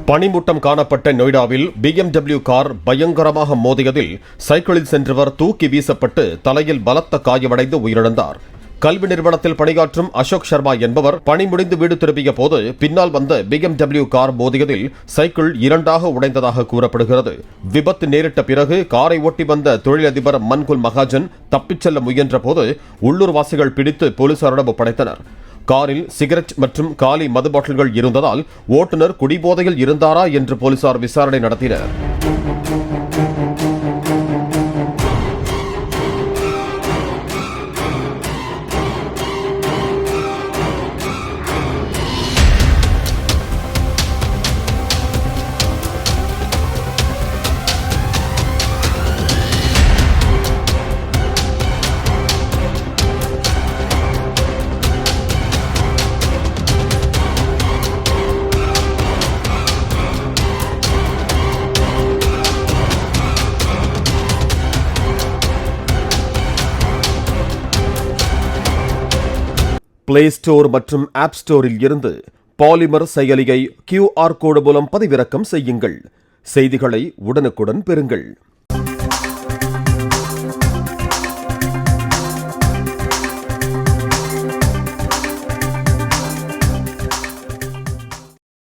பனிமூட்டம் காணப்பட்ட நொய்டாவில் BMW car பயங்கரமாக மோதியதில் சைக்கிளில் சென்றவர் தூக்கி வீசப்பட்டு தலையில் பலத்த காயமடைந்து உயிரிழந்தார். கல்வி நிறுவனத்தில் பணியாற்றும் அசோக் சர்மா என்பவர் பணி முடிந்து வீடு திரும்பிய போது பின்னால் வந்த BMW கார் மோதியதில் சைக்கிள் இரண்டாக உடைந்ததாக கூறப்படுகிறது. விபத்து நேரிட்ட பிறகு காரை ஓட்டி வந்த தொழிலதிபர் மன்குல் மகாஜன் தப்பிச் செல்ல முயன்ற போது உள்ளூர்வாசிகள் பிடித்து போலீசாரிடம் ஒப்படைத்தனர். காரில் சிகரெட் மற்றும் காலி மது பாட்டில்கள் இருந்ததால் ஓட்டுநர் குடிபோதையில் இருந்தாரா என்று போலீசார் விசாரணை நடத்தினர். பிளே ஸ்டோர் மற்றும் ஆப் ஸ்டோரில் இருந்து பாலிமர் செயலியை QR கோடு மூலம் பதிவிறக்கம் செய்யுங்கள். செய்திகளை உடனுக்குடன் பெறுங்கள்.